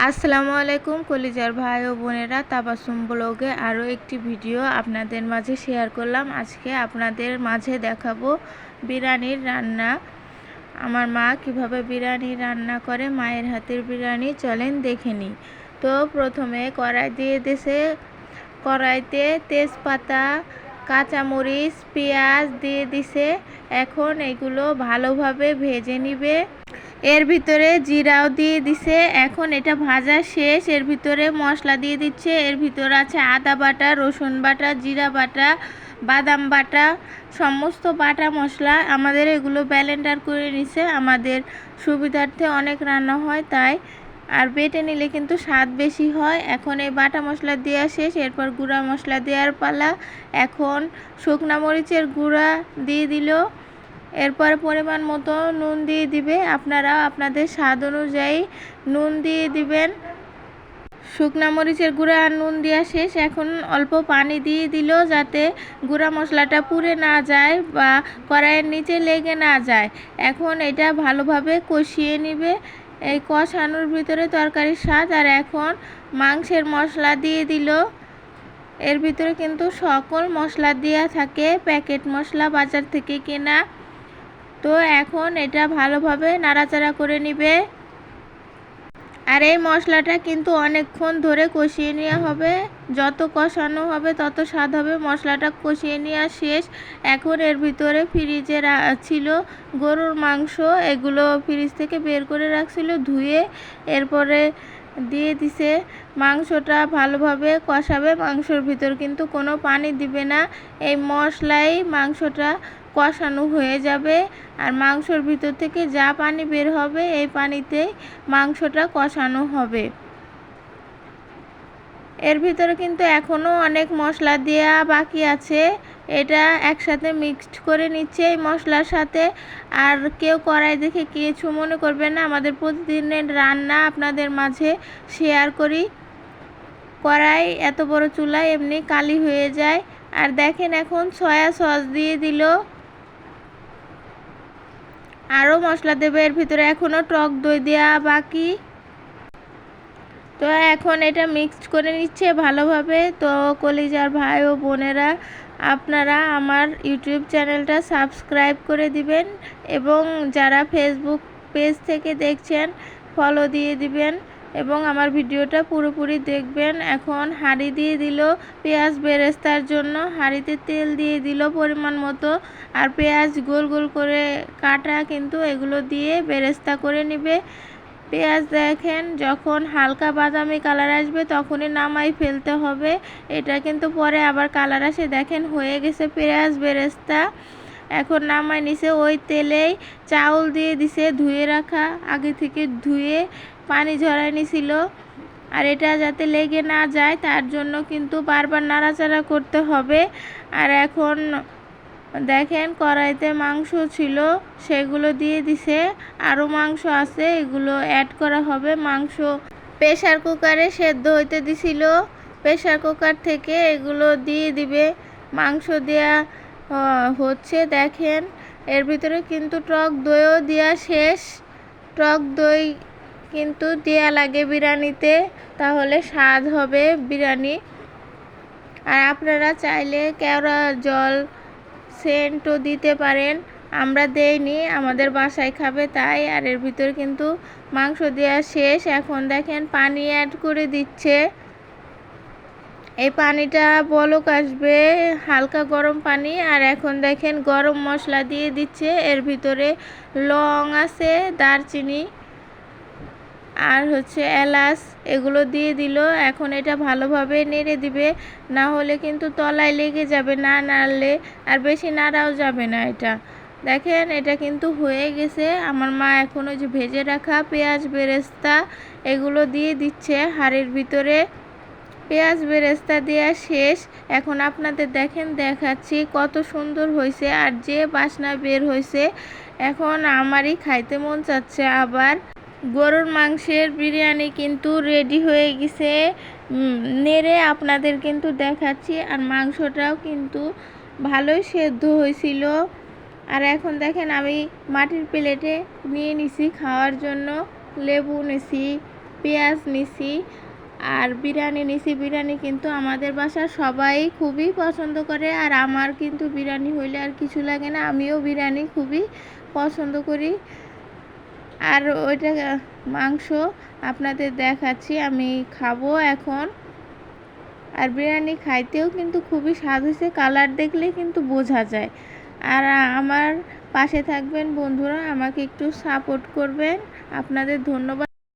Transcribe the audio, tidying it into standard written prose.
আসসালামু আলাইকুম কলিজার ভাই ও বোনেরা, তাবাসসুম ব্লগে আরও একটি ভিডিও আপনাদের মাঝে শেয়ার করলাম। আজকে আপনাদের মাঝে দেখাবো বিরিয়ানির রান্না। আমার মা কিভাবে বিরিয়ানি রান্না করে, মায়ের হাতের বিরিয়ানি, চলেন দেখে নিই। তো প্রথমে কড়াই দিয়ে দিয়েছে, কড়াইতে তেজপাতা, কাঁচামরিচ, পেঁয়াজ দিয়ে দিছে। এখন এগুলো ভালোভাবে ভেজে নিবে। এর ভিতরে জিরাও দিয়ে দিছে। এখন এটা ভাজা শেষ, এর ভিতরে মশলা দিয়ে দিচ্ছে। এর ভিতরে আছে আদা বাটা, রসুন বাটা, জিরা বাটা, বাদাম বাটা, সমস্ত বাটা মশলা। আমাদের এগুলো ব্লেন্ডার করে নিছে, আমাদের সুবিধার্থে অনেক রান্না হয় তাই, আর বেটে নিলে কিন্তু স্বাদ বেশি হয়। এখন এই বাটা মশলা দেওয়া শেষ, এরপর গুঁড়া মশলা দেওয়ার পালা। এখন শুকনা মরিচের গুঁড়া দিয়ে দিল। এরপর পরিমাণ মতো নুন দিয়ে দিবে, আপনারা আপনাদের স্বাদ অনুযায়ী নুন দিয়ে দিবেন। শুকনা মরিচের গুঁড়া আর নুন দেওয়া শেষ। এখন অল্প পানি দিয়ে দিল যাতে গুঁড়া মশলাটা পুড়ে না যায় বা কড়াইয়ের নিচে লেগে না যায়। এখন এটা ভালোভাবে কষিয়ে নিবে। এই কষানোর ভিতরে তরকারির স্বাদ। আর এখন মাংসের মশলা দিয়ে দিল। এর ভিতরে কিন্তু সকল মশলা দেওয়া থাকে, প্যাকেট মশলা বাজার থেকে কেনা। তো এখন এটা ভালোভাবে নাড়াচাড়া করে নিবে। আর এই মশলাটা কিন্তু অনেকক্ষণ ধরে কষিয়ে নেওয়া হবে, যত কষানো হবে তত স্বাদ হবে। মশলাটা কষিয়ে নেওয়া শেষ। এখন এর ভিতরে ফ্রিজে ছিল গরুর মাংস, এগুলো ফ্রিজ থেকে বের করে রাখছিল ধুয়ে, এরপরে দিয়ে দিছে। মাংসটা ভালোভাবে কষাবে, মাংসর ভিতর কিন্তু কোনো পানি দিবে না। এই মশলাই মাংসটা কষানো হয়ে যাবে, আর মাংসর ভিতর থেকে যা পানি বের হবে এই পানিতেই মাংসটা কষানো হবে। এর ভিতরে কিন্তু এখনও অনেক মশলা দেওয়া বাকি আছে, এটা একসাথে মিক্সড করে নিচ্ছে এই মশলার সাথে। আর কেউ কড়াই দেখে কিছু মনে করবে না, আমাদের প্রতিদিনের রান্না আপনাদের মাঝে শেয়ার করি। কড়াই এত বড় চুলায় এমনি কালি হয়ে যায়। আর দেখেন এখন সয়া সস দিয়ে দিল, আরও মশলা দেবে এর ভিতরে, এখনও টক দই দেওয়া বাকি। তো এখন এটা মিক্সড করে নিচ্ছে ভালোভাবে। তো কলিজার ভাই ও বোনেরা, আপনারা আমার ইউটিউব চ্যানেলটা সাবস্ক্রাইব করে দিবেন এবং যারা ফেসবুক পেজ থেকে দেখছেন ফলো দিয়ে দিবেন এবং আমার ভিডিওটা পুরোপুরি দেখবেন। এখন হাঁড়ি দিয়ে দিল পেঁয়াজ বেরেস্তার জন্য, হাঁড়িতে তেল দিয়ে দিল পরিমাণ মতো। আর পেঁয়াজ গোল গোল করে কাটা, কিন্তু এগুলো দিয়ে বেরেস্তা করে নিবে। পেঁয়াজ দেখেন যখন হালকা বাদামি কালার আসবে তখনই নামাই ফেলতে হবে, এটা কিন্তু পরে আবার কালার আসে। দেখেন হয়ে গেছে পেঁয়াজ বেরেস্তা, এখন নামাই নিছে। ওই তেলেই চাউল দিয়ে দিছে, ধুয়ে রাখা, আগে থেকে ধুয়ে পানি ঝরাই নিছিল। আর এটা যাতে লেগে না যায় তার জন্য কিন্তু বারবার নাড়াচাড়া করতে হবে। আর এখন দেখেন কড়াইতে মাংস ছিল, সেগুলো দিয়ে দিছে। আরও মাংস আছে, এগুলো অ্যাড করা হবে। মাংস প্রেসার কুকারে সেদ্ধ হইতে দিছিল, প্রেসার কুকার থেকে এগুলো দিয়ে দিবে। মাংস দেয়া হচ্ছে দেখেন। এর ভিতরে কিন্তু টক দইও দেওয়া শেষ। টক দই কিন্তু দেয়া লাগে বিরিয়ানিতে, তাহলে স্বাদ হবে বিরিয়ানি। আর আপনারা চাইলে কেওড়া জল সেন্টও দিতে পারেন, আমরা দেইনি, আমাদের বাসায় খাবে তাই। আর এর ভিতরে কিন্তু মাংস দেওয়া শেষ। এখন দেখেন পানি অ্যাড করে দিচ্ছে। এই পানিটা বলক আসবে, হালকা গরম পানি। আর এখন দেখেন গরম মশলা দিয়ে দিচ্ছে, এর ভিতরে লং আছে, দারচিনি আর এলাচ, এগুলো দিয়ে দিল। এখন এটা ভালোভাবে নেড়ে দিবে, না হলে কিন্তু তলায় লেগে যাবে, না নাড়লে। আর বেশি নাড়াও যাবে না এটা। দেখেন এটা কিন্তু হয়ে গেছে। আমার মা এখন ওই যে ভেজে রাখা পেঁয়াজ বেরেস্তা এগুলো দিয়ে দিচ্ছে হাঁড়ির ভিতরে। পেঁয়াজ বেরেস্তা দেওয়া শেষ। এখন আপনাদের দেখেন দেখাচ্ছি কত সুন্দর হয়েছে, আর যে বাসনা বের হয়েছে, এখন আমারই খাইতে মন চাচ্ছে আবার। গরুর মাংসের বিরিয়ানি কিন্তু রেডি হয়ে গেছে, নেড়ে আপনাদের কিন্তু দেখাচ্ছি। আর মাংসটাও কিন্তু ভালোই সেদ্ধ হয়েছিল। আর এখন দেখেন আমি মাটির প্লেটে নিয়ে নিছি খাওয়ার জন্য, লেবু নিছি, পেঁয়াজ নিছি আর বিরিয়ানি নিছি। বিরিয়ানি কিন্তু আমাদের বাসার সবাই খুবই পছন্দ করে, আর আমার কিন্তু বিরিয়ানি হইলে আর কিছু লাগে না, আমিও বিরিয়ানি খুবই পছন্দ করি। আর ওইটা মাংস আপনাদের দেখাচ্ছি, আমি খাবো এখন। আর বিরিয়ানি খাইতেও কিন্তু খুবই স্বাদ হয়েছে, কালার দেখলে কিন্তু বোঝা যায়। আর আমার পাশে থাকবেন বন্ধুরা, আমাকে একটু সাপোর্ট করবেন। আপনাদের ধন্যবাদ।